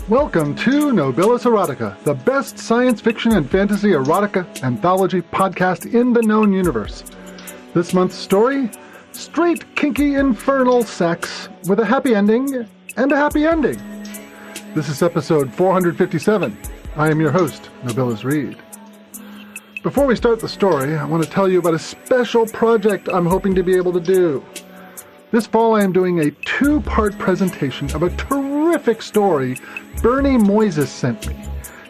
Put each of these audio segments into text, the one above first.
Welcome to Nobilis Erotica, the best science fiction and fantasy erotica anthology podcast in the known universe. This month's story, straight kinky infernal sex with a happy ending and a happy ending. This is episode 457. I am your host, Nobilis Reed. Before we start the story, I want to tell you about a special project I'm hoping to be able to do. This fall I am doing a two-part presentation of a terrific story Bernie Moises sent me.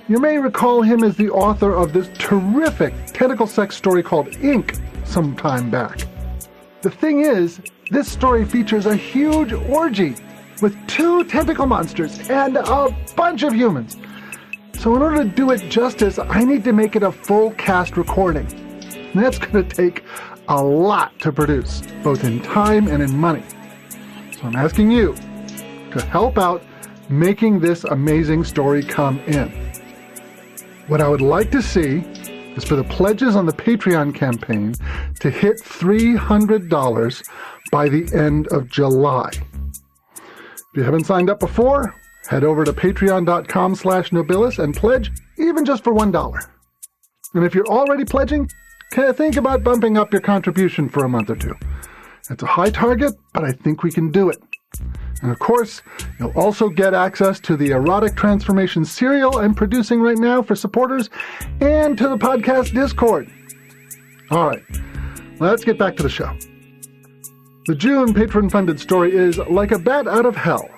You may recall him as the author of this terrific tentacle sex story called Ink some time back. The thing is, this story features a huge orgy with 2 tentacle monsters and a bunch of humans. So in order to do it justice, I need to make it a full cast recording. And that's going to take a lot to produce, both in time and in money. So I'm asking you to help out making this amazing story come in. What I would like to see is for the pledges on the Patreon campaign to hit $300 by the end of July. If you haven't signed up before, head over to patreon.com/nobilis and pledge even just for $1. And if you're already pledging, think about bumping up your contribution for a month or two. It's a high target, but I think we can do it. And of course, you'll also get access to the Erotic Transformation serial I'm producing right now for supporters and to the podcast Discord. All right, let's get back to the show. The June Patron-funded story is Like a Bat Out of Hell.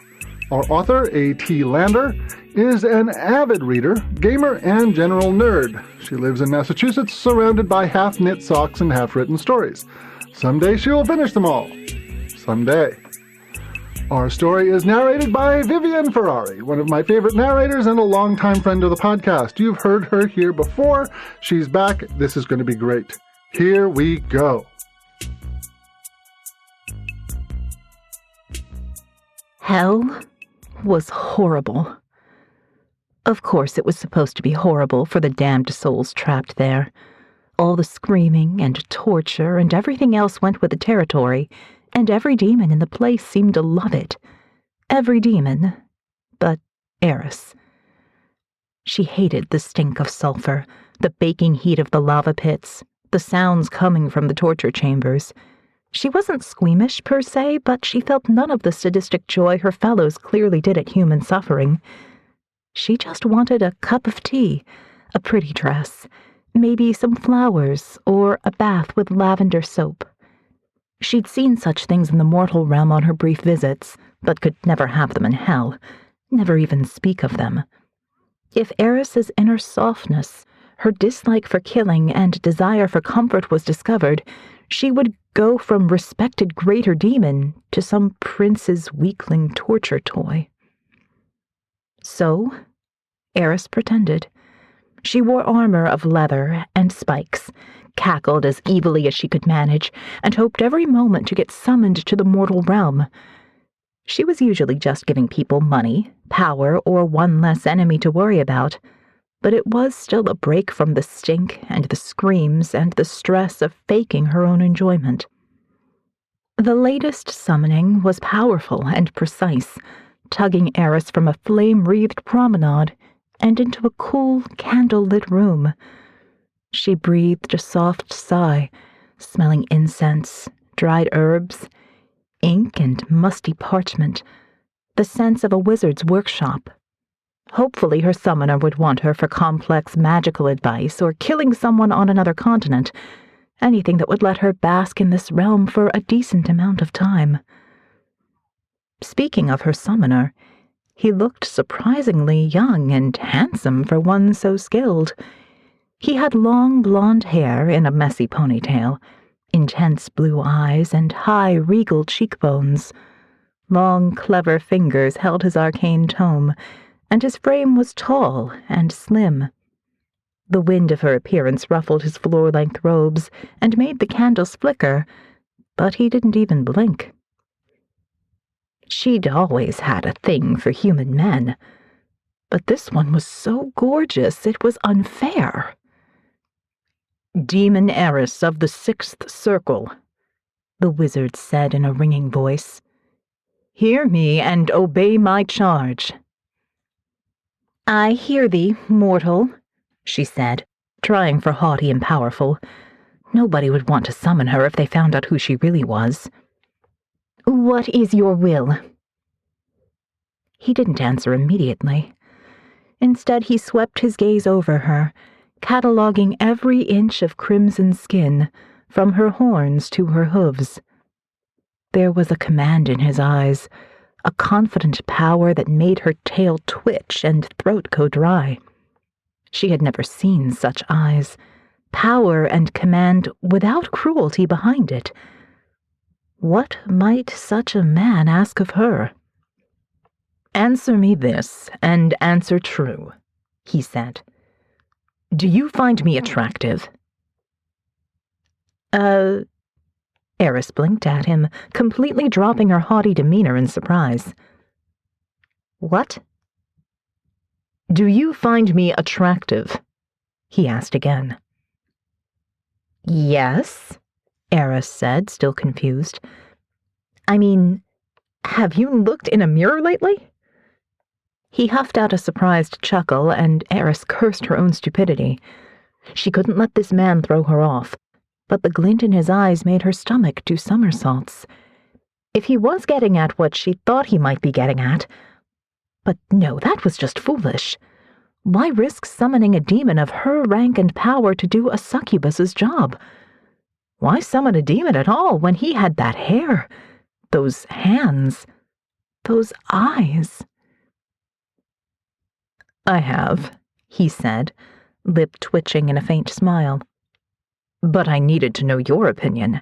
Our author, A.T. Lander, is an avid reader, gamer, and general nerd. She lives in Massachusetts, surrounded by half-knit socks and half-written stories. Someday she will finish them all. Someday. Our story is narrated by Vivienne Ferrari, one of my favorite narrators and a longtime friend of the podcast. You've heard her here before. She's back. This is going to be great. Here we go. Hell was horrible. Of course, it was supposed to be horrible for the damned souls trapped there. All the screaming and torture and everything else went with the territory, and every demon in the place seemed to love it. Every demon but Aerys. She hated the stink of sulfur, the baking heat of the lava pits, the sounds coming from the torture chambers. She wasn't squeamish per se, but she felt none of the sadistic joy her fellows clearly did at human suffering. She just wanted a cup of tea, a pretty dress, maybe some flowers, or a bath with lavender soap. She'd seen such things in the mortal realm on her brief visits, but could never have them in hell, never even speak of them. If Aerys's inner softness, her dislike for killing and desire for comfort was discovered, she would go from respected greater demon to some prince's weakling torture toy. So, Aerys pretended. She wore armor of leather and spikes, cackled as evilly as she could manage, and hoped every moment to get summoned to the mortal realm. She was usually just giving people money, power, or one less enemy to worry about, but it was still a break from the stink and the screams and the stress of faking her own enjoyment. The latest summoning was powerful and precise, tugging Aerys from a flame-wreathed promenade and into a cool, candle-lit room. She breathed a soft sigh, smelling incense, dried herbs, ink and musty parchment, the sense of a wizard's workshop. Hopefully her summoner would want her for complex magical advice or killing someone on another continent, anything that would let her bask in this realm for a decent amount of time. Speaking of her summoner, he looked surprisingly young and handsome for one so skilled. He had long blonde hair in a messy ponytail, intense blue eyes, and high, regal cheekbones. Long, clever fingers held his arcane tome, and his frame was tall and slim. The wind of her appearance ruffled his floor-length robes and made the candles flicker, but he didn't even blink. She'd always had a thing for human men, but this one was so gorgeous it was unfair. "Demon Aerys of the 6th Circle," the wizard said in a ringing voice. "Hear me and obey my charge." I hear thee, mortal, she said, trying for haughty and powerful. Nobody would want to summon her if they found out who she really was. What is your will? He didn't answer immediately. Instead, he swept his gaze over her, cataloguing every inch of crimson skin, from her horns to her hooves. There was a command in his eyes, a confident power that made her tail twitch and throat go dry. She had never seen such eyes, power and command without cruelty behind it. What might such a man ask of her? Answer me this, and answer true, he said. Do you find me attractive? Aerys blinked at him, completely dropping her haughty demeanor in surprise. What? Do you find me attractive? He asked again. Yes, Aerys said, still confused. I mean, have you looked in a mirror lately? He huffed out a surprised chuckle, and Aerys cursed her own stupidity. She couldn't let this man throw her off, but the glint in his eyes made her stomach do somersaults. If he was getting at what she thought he might be getting at... But no, that was just foolish. Why risk summoning a demon of her rank and power to do a succubus's job? Why summon a demon at all when he had that hair, those hands, those eyes? I have, he said, lip twitching in a faint smile. But I needed to know your opinion.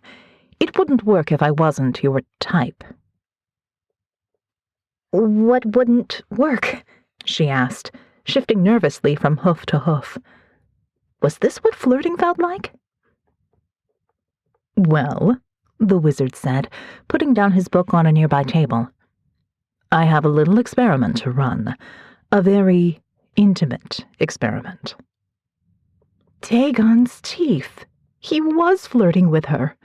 It wouldn't work if I wasn't your type. What wouldn't work? She asked, shifting nervously from hoof to hoof. Was this what flirting felt like? Well, the wizard said, putting down his book on a nearby table. I have a little experiment to run. A very intimate experiment. Dagon's teeth. He was flirting with her.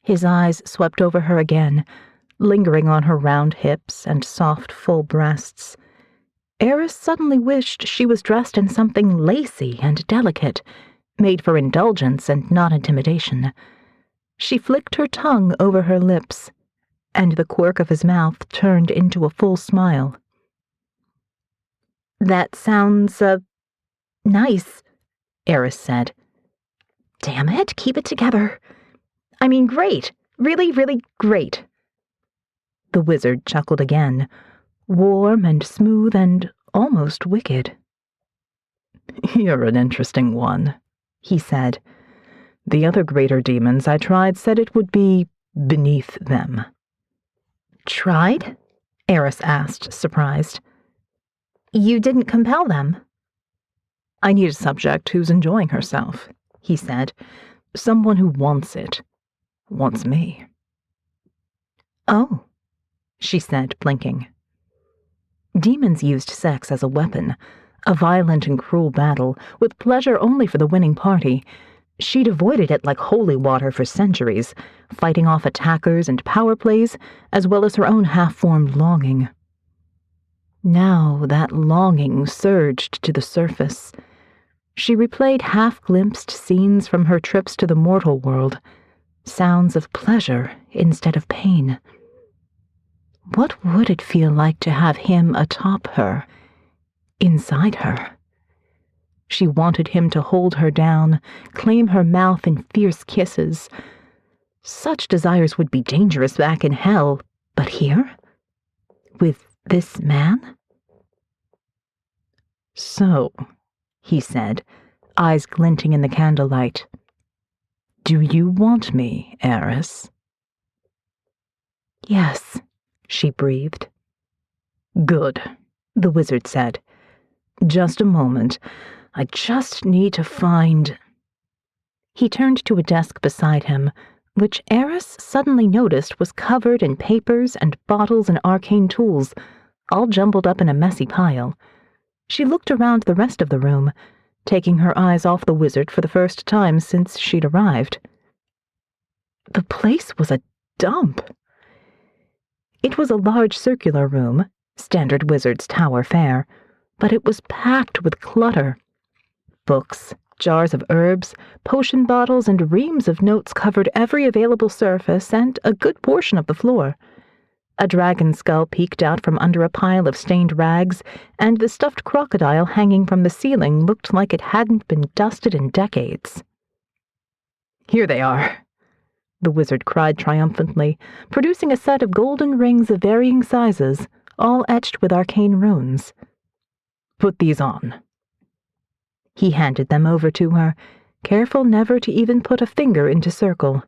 His eyes swept over her again, lingering on her round hips and soft, full breasts. Aerys suddenly wished she was dressed in something lacy and delicate, made for indulgence and not intimidation. She flicked her tongue over her lips, and the quirk of his mouth turned into a full smile. That sounds, nice, Aerys said. Damn it, keep it together. I mean, great. Really, really great. The wizard chuckled again, warm and smooth and almost wicked. You're an interesting one, he said. The other greater demons I tried said it would be beneath them. Tried? Aerys asked, surprised. You didn't compel them? I need a subject who's enjoying herself, he said. Someone who wants it. Wants me. Oh, she said, blinking. Demons used sex as a weapon, a violent and cruel battle, with pleasure only for the winning party. She'd avoided it like holy water for centuries, fighting off attackers and power plays, as well as her own half-formed longing. Now that longing surged to the surface. She replayed half-glimpsed scenes from her trips to the mortal world, sounds of pleasure instead of pain. What would it feel like to have him atop her, inside her? She wanted him to hold her down, claim her mouth in fierce kisses. Such desires would be dangerous back in hell, but here? With this man? So, he said, eyes glinting in the candlelight. Do you want me, Aerys? Yes, she breathed. Good, the wizard said. Just a moment. I just need to find... He turned to a desk beside him, which Aerys suddenly noticed was covered in papers and bottles and arcane tools, all jumbled up in a messy pile. She looked around the rest of the room, taking her eyes off the wizard for the first time since she'd arrived. The place was a dump. It was a large circular room, standard wizard's tower fare, but it was packed with clutter. Books, jars of herbs, potion bottles, and reams of notes covered every available surface and a good portion of the floor. A dragon skull peeked out from under a pile of stained rags, and the stuffed crocodile hanging from the ceiling looked like it hadn't been dusted in decades. "Here they are," the wizard cried triumphantly, producing a set of golden rings of varying sizes, all etched with arcane runes. "Put these on." He handed them over to her, careful never to even put a finger into circle.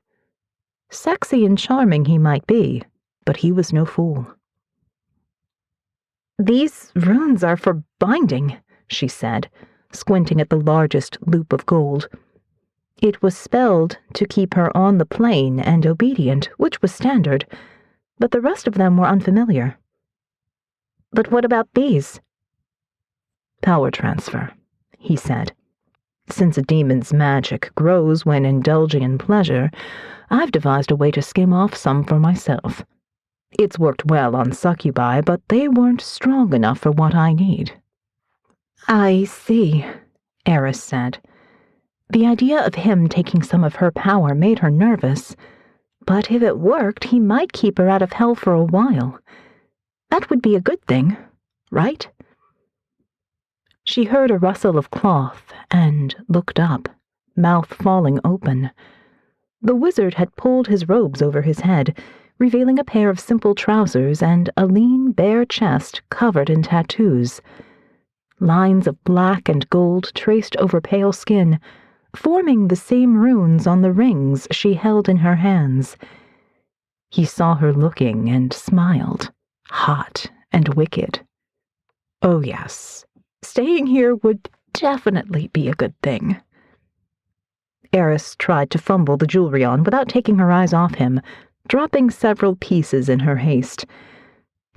Sexy and charming he might be, but he was no fool. "These runes are for binding," she said, squinting at the largest loop of gold. It was spelled to keep her on the plane and obedient, which was standard, but the rest of them were unfamiliar. "But what about these?" "Power transfer," he said. "Since a demon's magic grows when indulging in pleasure, I've devised a way to skim off some for myself. It's worked well on succubi, but they weren't strong enough for what I need." "I see," Aerys said. The idea of him taking some of her power made her nervous, but if it worked, he might keep her out of hell for a while. That would be a good thing, right? She heard a rustle of cloth and looked up, mouth falling open. The wizard had pulled his robes over his head, revealing a pair of simple trousers and a lean, bare chest covered in tattoos. Lines of black and gold traced over pale skin, forming the same runes on the rings she held in her hands. He saw her looking and smiled, hot and wicked. Oh yes, staying here would definitely be a good thing. Aerys tried to fumble the jewelry on without taking her eyes off him, dropping several pieces in her haste.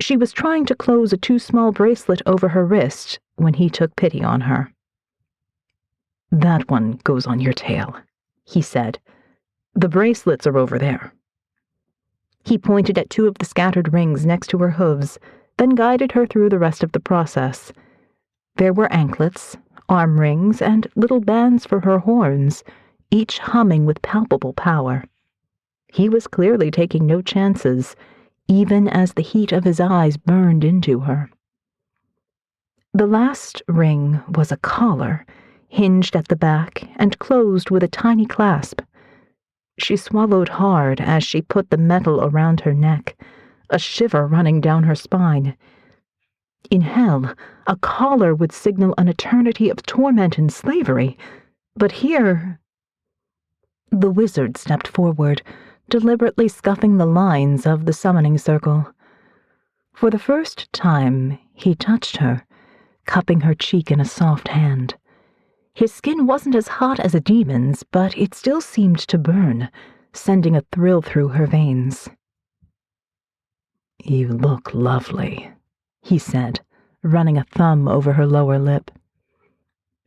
She was trying to close a too-small bracelet over her wrist when he took pity on her. "That one goes on your tail," he said. "The bracelets are over there." He pointed at two of the scattered rings next to her hooves, then guided her through the rest of the process. There were anklets, arm rings, and little bands for her horns, each humming with palpable power. He was clearly taking no chances, even as the heat of his eyes burned into her. The last ring was a collar, hinged at the back and closed with a tiny clasp. She swallowed hard as she put the metal around her neck, a shiver running down her spine. In hell, a collar would signal an eternity of torment and slavery, but here... The wizard stepped forward, deliberately scuffing the lines of the summoning circle. For the first time, he touched her, cupping her cheek in a soft hand. His skin wasn't as hot as a demon's, but it still seemed to burn, sending a thrill through her veins. "You look lovely," he said, running a thumb over her lower lip.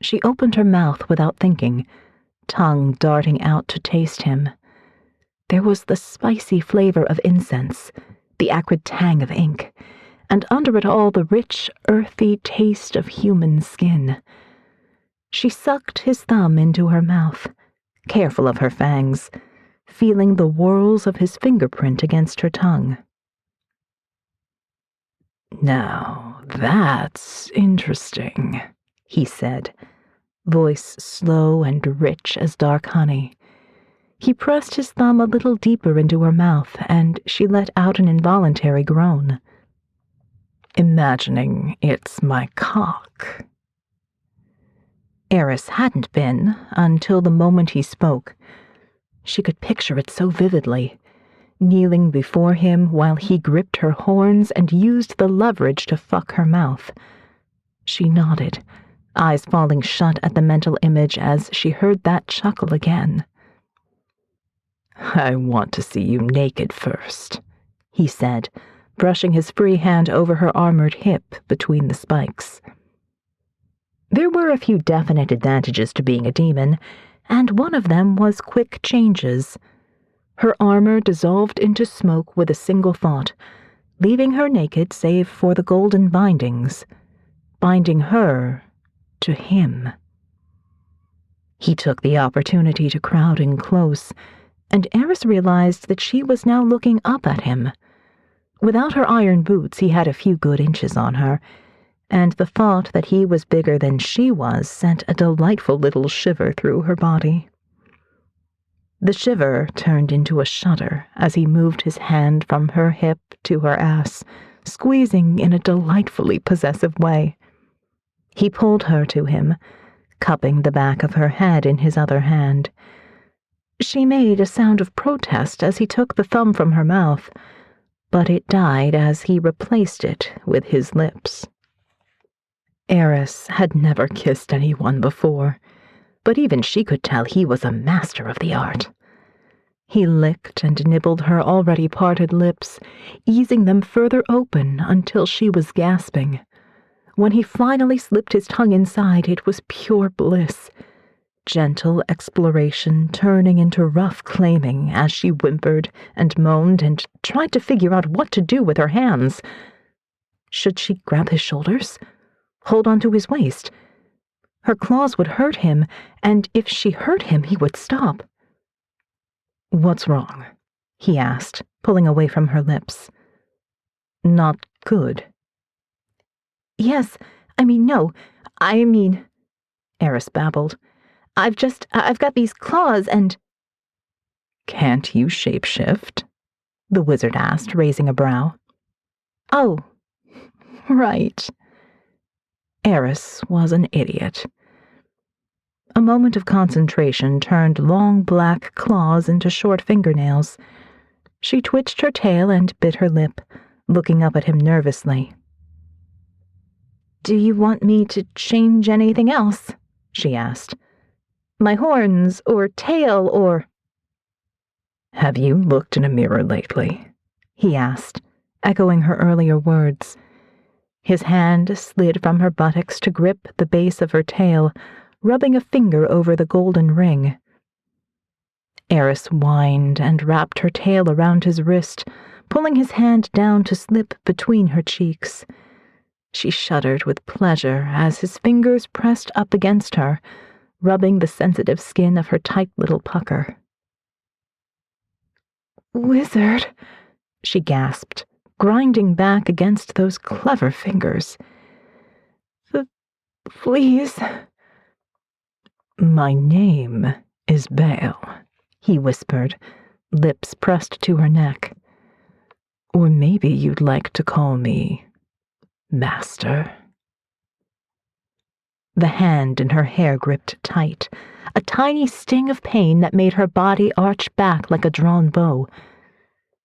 She opened her mouth without thinking, tongue darting out to taste him. There was the spicy flavor of incense, the acrid tang of ink, and under it all the rich, earthy taste of human skin. She sucked his thumb into her mouth, careful of her fangs, feeling the whorls of his fingerprint against her tongue. "Now, that's interesting," he said, voice slow and rich as dark honey. He pressed his thumb a little deeper into her mouth, and she let out an involuntary groan. "Imagining it's my cock." Aerys hadn't been, until the moment he spoke. She could picture it so vividly, kneeling before him while he gripped her horns and used the leverage to fuck her mouth. She nodded, eyes falling shut at the mental image as she heard that chuckle again. "I want to see you naked first," he said, brushing his free hand over her armored hip between the spikes. There were a few definite advantages to being a demon, and one of them was quick changes. Her armor dissolved into smoke with a single thought, leaving her naked save for the golden bindings. binding her to him. He took the opportunity to crowd in close, and Aerys realized that she was now looking up at him. Without her iron boots, he had a few good inches on her, and the thought that he was bigger than she was sent a delightful little shiver through her body. The shiver turned into a shudder as he moved his hand from her hip to her ass, squeezing in a delightfully possessive way. He pulled her to him, cupping the back of her head in his other hand. She made a sound of protest as he took the thumb from her mouth, but it died as he replaced it with his lips. Aerys had never kissed anyone before, but even she could tell he was a master of the art. He licked and nibbled her already parted lips, easing them further open until she was gasping. When he finally slipped his tongue inside, it was pure bliss. Gentle exploration turning into rough claiming as she whimpered and moaned and tried to figure out what to do with her hands. Should she grab his shoulders? Hold on to his waist? Her claws would hurt him, and if she hurt him, he would stop. "What's wrong?" he asked, pulling away from her lips. "Not good." "No, Aerys babbled. I've got these claws and—" "Can't you shapeshift?" the wizard asked, raising a brow. "Oh, right." Aerys was an idiot. A moment of concentration turned long black claws into short fingernails. She twitched her tail and bit her lip, looking up at him nervously. "Do you want me to change anything else?" she asked. "My horns, or tail, or—" "Have you looked in a mirror lately?" he asked, echoing her earlier words. His hand slid from her buttocks to grip the base of her tail, rubbing a finger over the golden ring. Aerys whined and wrapped her tail around his wrist, pulling his hand down to slip between her cheeks. She shuddered with pleasure as his fingers pressed up against her, rubbing the sensitive skin of her tight little pucker. "Wizard," she gasped, grinding back against those clever fingers. "Please." "My name is Bale," he whispered, lips pressed to her neck. "Or maybe you'd like to call me Master." The hand in her hair gripped tight, a tiny sting of pain that made her body arch back like a drawn bow.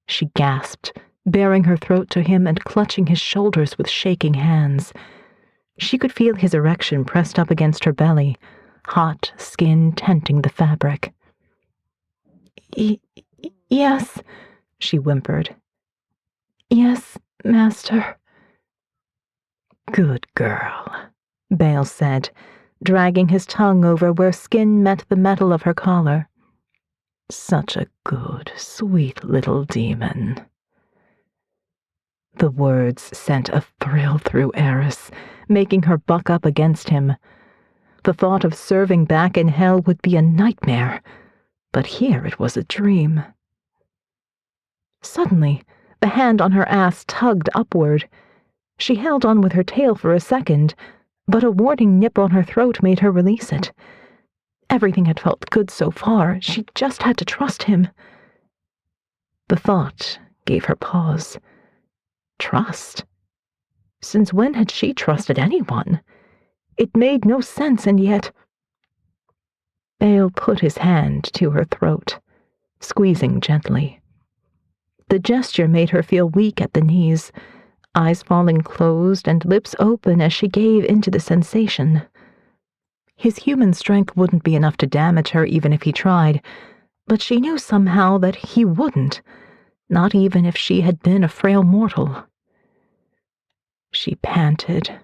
She gasped, baring her throat to him and clutching his shoulders with shaking hands. She could feel his erection pressed up against her belly, hot skin tenting the fabric. Yes, she whimpered. "Yes, Master." "Good girl," Bale said, dragging his tongue over where skin met the metal of her collar. "Such a good, sweet little demon." The words sent a thrill through Aerys, making her buck up against him. The thought of serving back in hell would be a nightmare, but here it was a dream. Suddenly, the hand on her ass tugged upward. She held on with her tail for a second, but a warning nip on her throat made her release it. Everything had felt good so far. She just had to trust him. The thought gave her pause. Trust? Since when had she trusted anyone? It made no sense, and yet... Bale put his hand to her throat, squeezing gently. The gesture made her feel weak at the knees, eyes falling closed and lips open as she gave into the sensation. His human strength wouldn't be enough to damage her even if he tried, but she knew somehow that he wouldn't, not even if she had been a frail mortal. She panted,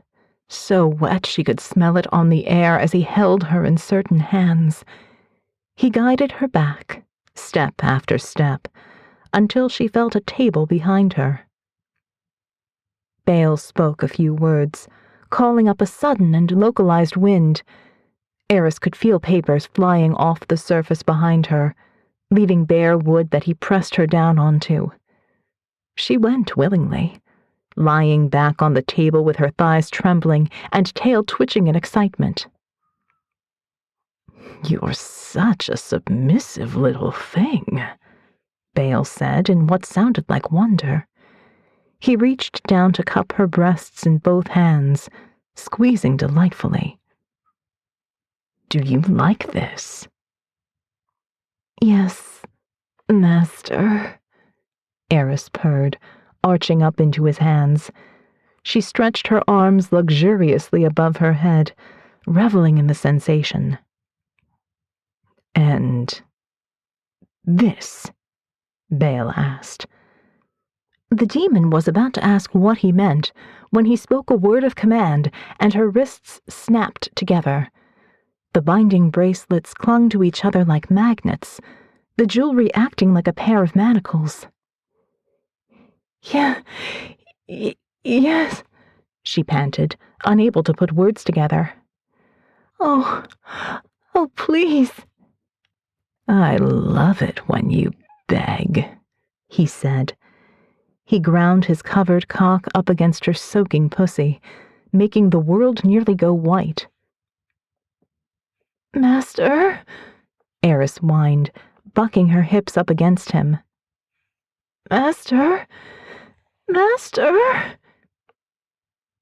so wet she could smell it on the air as he held her in certain hands. He guided her back, step after step, until she felt a table behind her. Bale spoke a few words, calling up a sudden and localized wind. Aerys could feel papers flying off the surface behind her, leaving bare wood that he pressed her down onto. She went willingly, lying back on the table with her thighs trembling and tail twitching in excitement. "You're such a submissive little thing," Bale said in what sounded like wonder. He reached down to cup her breasts in both hands, squeezing delightfully. "Do you like this?" "Yes, master," Aerys purred, arching up into his hands. She stretched her arms luxuriously above her head, reveling in the sensation. "And this?" Bale asked. The demon was about to ask what he meant when he spoke a word of command, and her wrists snapped together. The binding bracelets clung to each other like magnets, the jewelry acting like a pair of manacles. Yes, she panted, unable to put words together. Oh, please." "I love it when you beg," he said. He ground his covered cock up against her soaking pussy, making the world nearly go white. "Master," Aerys whined, bucking her hips up against him. Master!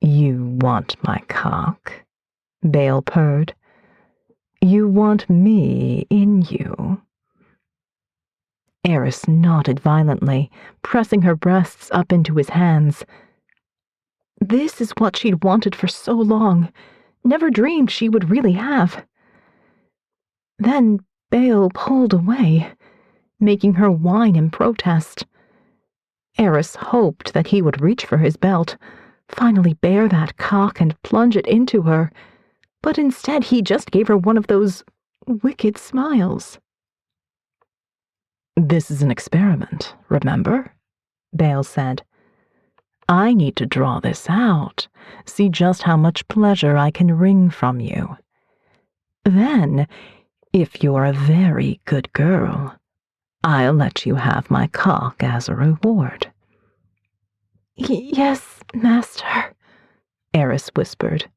"You want my cock?" Bale purred. "You want me in you?" Aerys nodded violently, pressing her breasts up into his hands. This is what she'd wanted for so long, never dreamed she would really have. Then Bale pulled away, making her whine in protest. Aerys hoped that he would reach for his belt, finally bare that cock and plunge it into her, but instead he just gave her one of those wicked smiles. "This is an experiment, remember?" Bale said. "I need to draw this out, see just how much pleasure I can wring from you. Then, if you're a very good girl, I'll let you have my cock as a reward." "Yes, master," Aerys whispered.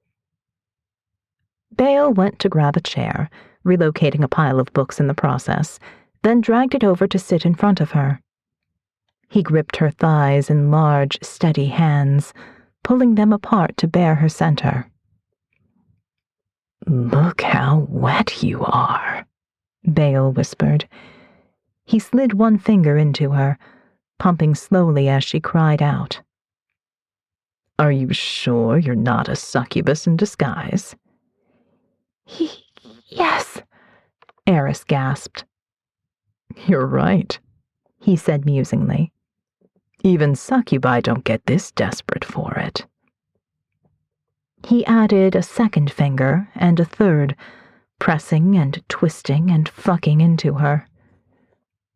Bale went to grab a chair, relocating a pile of books in the process, then dragged it over to sit in front of her. He gripped her thighs in large, steady hands, pulling them apart to bare her center. "Look how wet you are," Bale whispered. He slid one finger into her, pumping slowly as she cried out. "Are you sure you're not a succubus in disguise?" Yes," Aerys gasped. "You're right," he said musingly. "Even succubi don't get this desperate for it." He added a second finger and a third, pressing and twisting and fucking into her.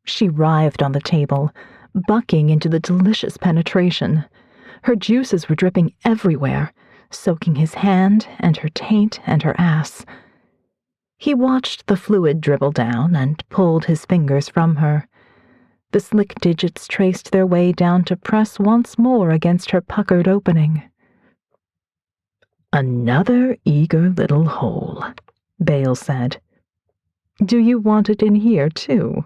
She writhed on the table, bucking into the delicious penetration. Her juices were dripping everywhere, soaking his hand and her taint and her ass. He watched the fluid dribble down and pulled his fingers from her. The slick digits traced their way down to press once more against her puckered opening. "Another eager little hole," Bale said. "Do you want it in here, too?"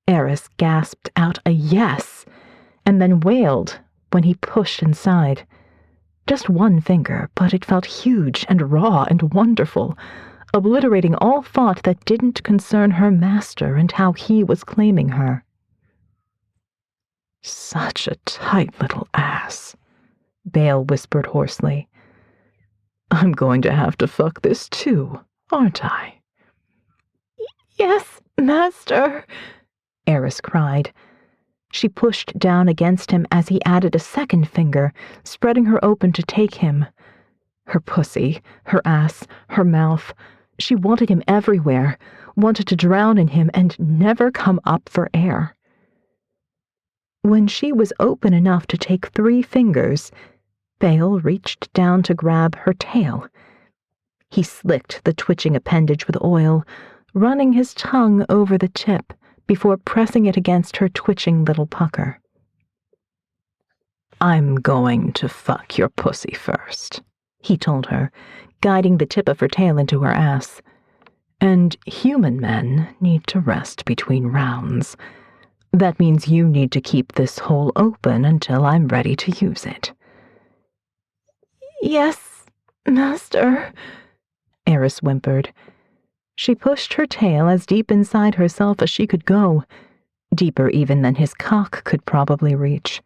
Aerys gasped out a yes, and then wailed when he pushed inside. Just one finger, but it felt huge and raw and wonderful, obliterating all thought that didn't concern her master and how he was claiming her. "Such a tight little ass," Bale whispered hoarsely. "I'm going to have to fuck this too, aren't I?" "Yes, master," Aerys cried. She pushed down against him as he added a second finger, spreading her open to take him. Her pussy, her ass, her mouth. She wanted him everywhere, wanted to drown in him and never come up for air. When she was open enough to take 3 fingers, Bale reached down to grab her tail. He slicked the twitching appendage with oil, running his tongue over the tip before pressing it against her twitching little pucker. "I'm going to fuck your pussy first," he told her, guiding the tip of her tail into her ass. "And human men need to rest between rounds. That means you need to keep this hole open until I'm ready to use it." "Yes, master," Aerys whimpered. She pushed her tail as deep inside herself as she could go, deeper even than his cock could probably reach.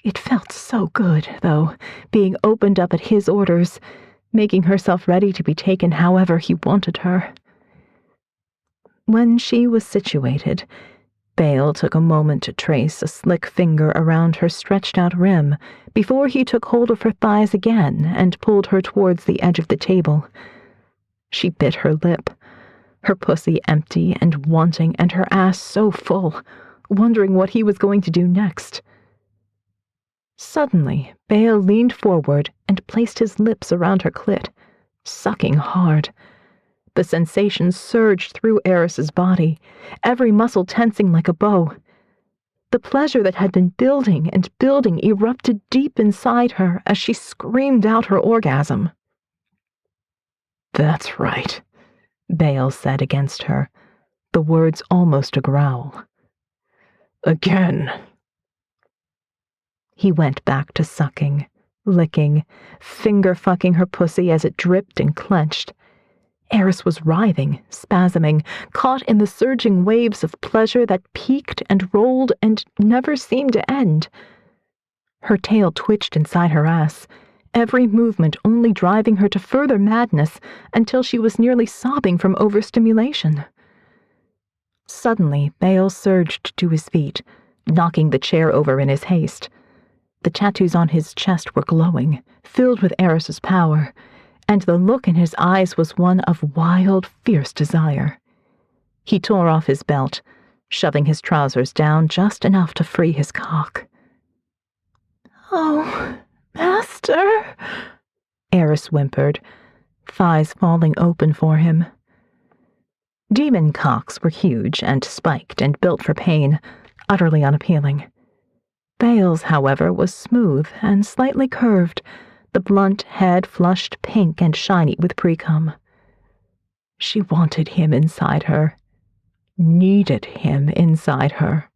It felt so good, though, being opened up at his orders, making herself ready to be taken however he wanted her. When she was situated, Bale took a moment to trace a slick finger around her stretched-out rim before he took hold of her thighs again and pulled her towards the edge of the table. She bit her lip, her pussy empty and wanting and her ass so full, wondering what he was going to do next. Suddenly, Bale leaned forward and placed his lips around her clit, sucking hard. The sensation surged through Aerys's body, every muscle tensing like a bow. The pleasure that had been building and building erupted deep inside her as she screamed out her orgasm. "That's right," Bale said against her, the words almost a growl. "Again." He went back to sucking, licking, finger-fucking her pussy as it dripped and clenched. Aerys was writhing, spasming, caught in the surging waves of pleasure that peaked and rolled and never seemed to end. Her tail twitched inside her ass, every movement only driving her to further madness until she was nearly sobbing from overstimulation. Suddenly, Bale surged to his feet, knocking the chair over in his haste. The tattoos on his chest were glowing, filled with Aerys's power, and the look in his eyes was one of wild, fierce desire. He tore off his belt, shoving his trousers down just enough to free his cock. "Oh, master," Aerys whimpered, thighs falling open for him. Demon cocks were huge and spiked and built for pain, utterly unappealing. Bale's, however, was smooth and slightly curved, the blunt head flushed pink and shiny with pre-cum. She wanted him inside her, needed him inside her.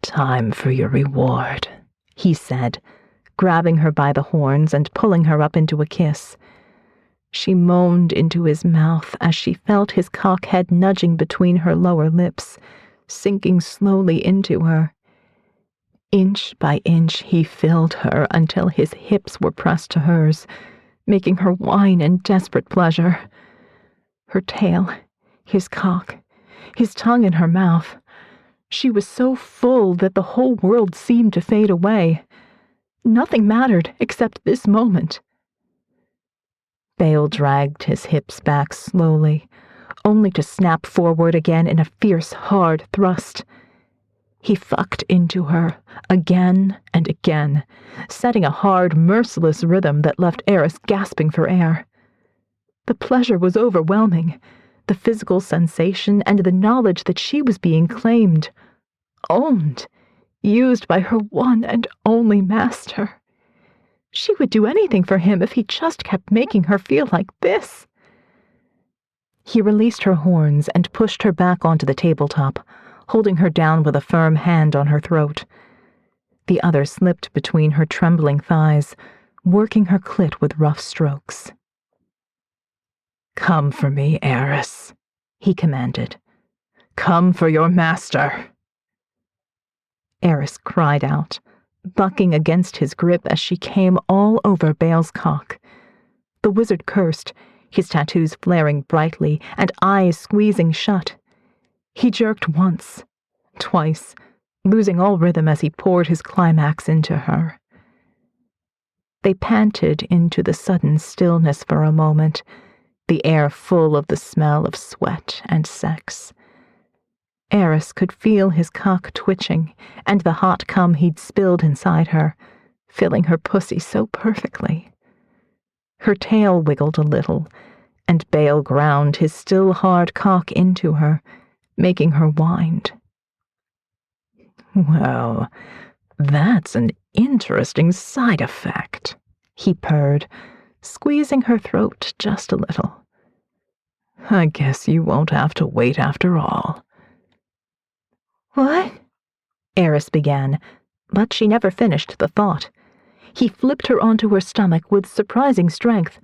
"Time for your reward," he said, grabbing her by the horns and pulling her up into a kiss. She moaned into his mouth as she felt his cock head nudging between her lower lips, sinking slowly into her. Inch by inch he filled her until his hips were pressed to hers, making her whine in desperate pleasure. Her tail, his cock, his tongue in her mouth. She was so full that the whole world seemed to fade away. Nothing mattered except this moment. Bale dragged his hips back slowly, only to snap forward again in a fierce, hard thrust. He fucked into her, again and again, setting a hard, merciless rhythm that left Aerys gasping for air. The pleasure was overwhelming, the physical sensation and the knowledge that she was being claimed, owned, used by her one and only master. She would do anything for him if he just kept making her feel like this. He released her horns and pushed her back onto the tabletop, holding her down with a firm hand on her throat. The other slipped between her trembling thighs, working her clit with rough strokes. "Come for me, Aerys," he commanded. "Come for your master." Aerys cried out, bucking against his grip as she came all over Bale's cock. The wizard cursed, his tattoos flaring brightly and eyes squeezing shut. He jerked once, twice, losing all rhythm as he poured his climax into her. They panted into the sudden stillness for a moment, the air full of the smell of sweat and sex. Aerys could feel his cock twitching and the hot cum he'd spilled inside her, filling her pussy so perfectly. Her tail wiggled a little, and Bale ground his still hard cock into her, making her wind. "Well, that's an interesting side effect," he purred, squeezing her throat just a little. "I guess you won't have to wait after all." What? Aerys began, but she never finished the thought. He flipped her onto her stomach with surprising strength,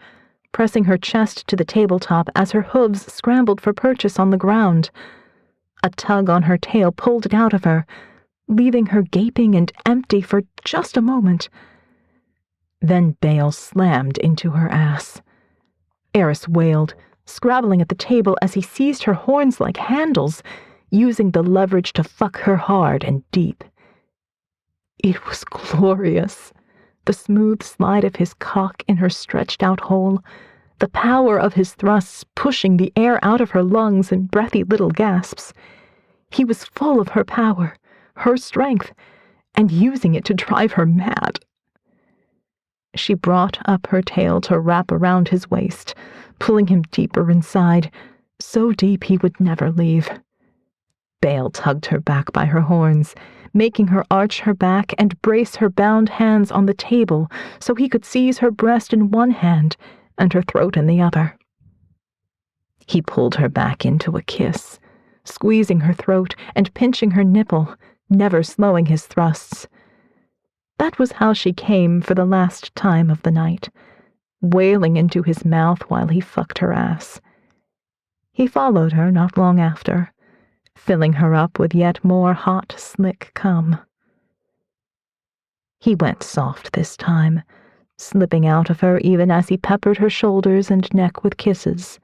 pressing her chest to the tabletop as her hooves scrambled for purchase on the ground. A tug on her tail pulled it out of her, leaving her gaping and empty for just a moment. Then Bale slammed into her ass. Aerys wailed, scrabbling at the table as he seized her horns like handles, using the leverage to fuck her hard and deep. It was glorious. The smooth slide of his cock in her stretched-out hole, the power of his thrusts pushing the air out of her lungs in breathy little gasps. He was full of her power, her strength, and using it to drive her mad. She brought up her tail to wrap around his waist, pulling him deeper inside, so deep he would never leave. Bale tugged her back by her horns, making her arch her back and brace her bound hands on the table so he could seize her breast in one hand and her throat in the other. He pulled her back into a kiss, squeezing her throat and pinching her nipple, never slowing his thrusts. That was how she came for the last time of the night, wailing into his mouth while he fucked her ass. He followed her not long after, filling her up with yet more hot, slick cum. He went soft this time, slipping out of her even as he peppered her shoulders and neck with kisses.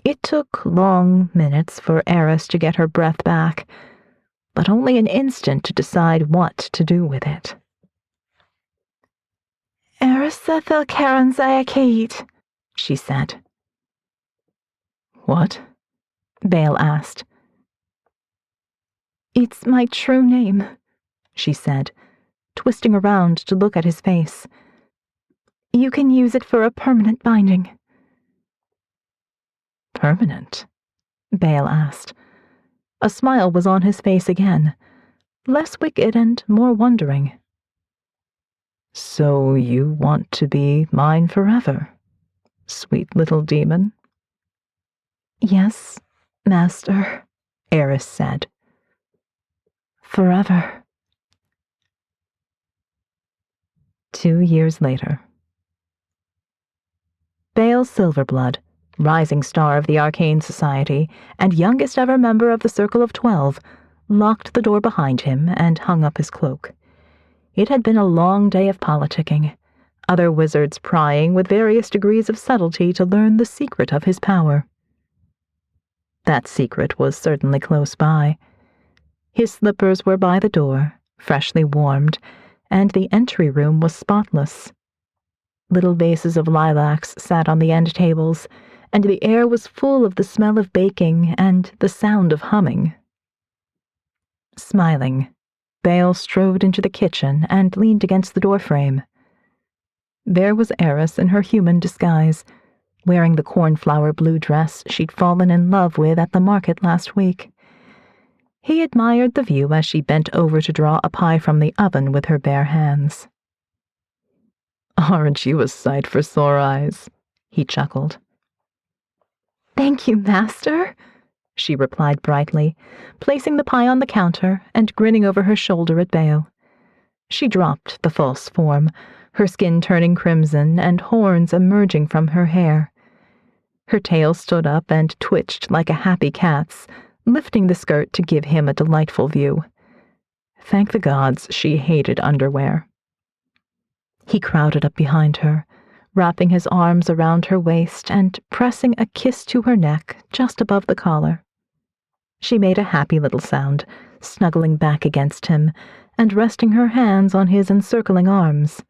It took long minutes for Aerys to get her breath back, but only an instant to decide what to do with it. Aerys Karen Zayakid, she said. "What?" Bale asked. "It's my true name," she said, twisting around to look at his face. "You can use it for a permanent binding." "Permanent?" Bale asked. A smile was on his face again, less wicked and more wondering. "So you want to be mine forever, sweet little demon?" "Yes, master," Aerys said. "Forever." 2 years later. Bale Silverblood, rising star of the Arcane Society and youngest ever member of the Circle of 12, locked the door behind him and hung up his cloak. It had been a long day of politicking, other wizards prying with various degrees of subtlety to learn the secret of his power. That secret was certainly close by. His slippers were by the door, freshly warmed, and the entry room was spotless. Little vases of lilacs sat on the end tables, and the air was full of the smell of baking and the sound of humming. Smiling, Bale strode into the kitchen and leaned against the doorframe. There was Aerys in her human disguise, wearing the cornflower blue dress she'd fallen in love with at the market last week. He admired the view as she bent over to draw a pie from the oven with her bare hands. "Aren't you a sight for sore eyes?" he chuckled. "Thank you, master," she replied brightly, placing the pie on the counter and grinning over her shoulder at Bale. She dropped the false form, her skin turning crimson and horns emerging from her hair. Her tail stood up and twitched like a happy cat's, lifting the skirt to give him a delightful view. Thank the gods she hated underwear. He crowded up behind her, wrapping his arms around her waist and pressing a kiss to her neck just above the collar. She made a happy little sound, snuggling back against him and resting her hands on his encircling arms.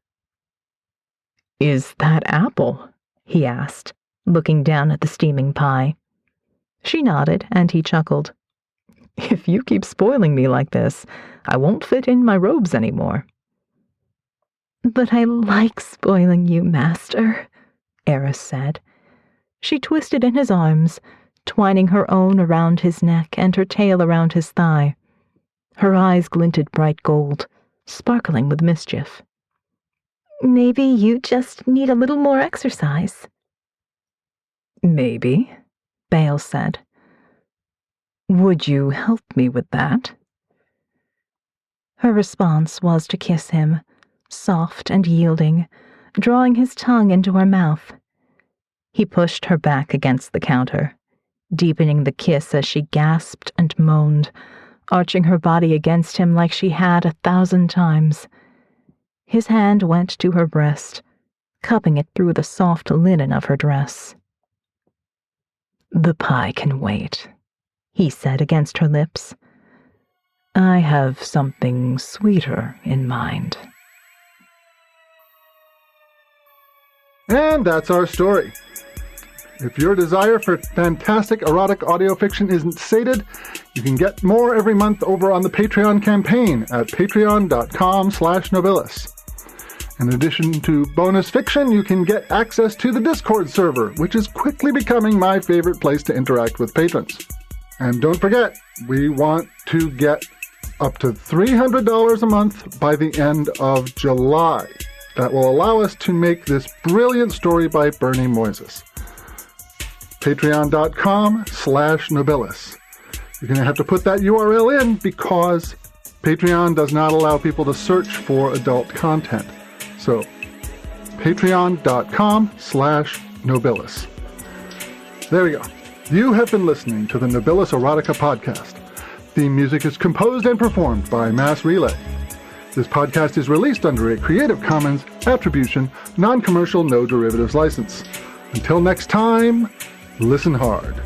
"Is that apple?" he asked, looking down at the steaming pie. She nodded, and he chuckled. "If you keep spoiling me like this, I won't fit in my robes anymore." But I like spoiling you, Master, Aerys said. She twisted in his arms, twining her own around his neck and her tail around his thigh. Her eyes glinted bright gold, sparkling with mischief. Maybe you just need a little more exercise. Maybe, Bale said. Would you help me with that? Her response was to kiss him, soft and yielding, drawing his tongue into her mouth. He pushed her back against the counter, deepening the kiss as she gasped and moaned, arching her body against him like she had 1,000 times. His hand went to her breast, cupping it through the soft linen of her dress. "The pie can wait," he said against her lips. "I have something sweeter in mind." And that's our story. If your desire for fantastic erotic audio fiction isn't sated, you can get more every month over on the Patreon campaign at patreon.com/nobilis. In addition to bonus fiction, you can get access to the Discord server, which is quickly becoming my favorite place to interact with patrons. And don't forget, we want to get up to $300 a month by the end of July. That will allow us to make this brilliant story by Bernie Moises. Patreon.com/nobilis. You're going to have to put that URL in because Patreon does not allow people to search for adult content. So, patreon.com/nobilis. There we go. You have been listening to the Nobilis Erotica podcast. Theme music is composed and performed by Mass Relay. This podcast is released under a Creative Commons Attribution, Non-Commercial, No Derivatives license. Until next time, listen hard.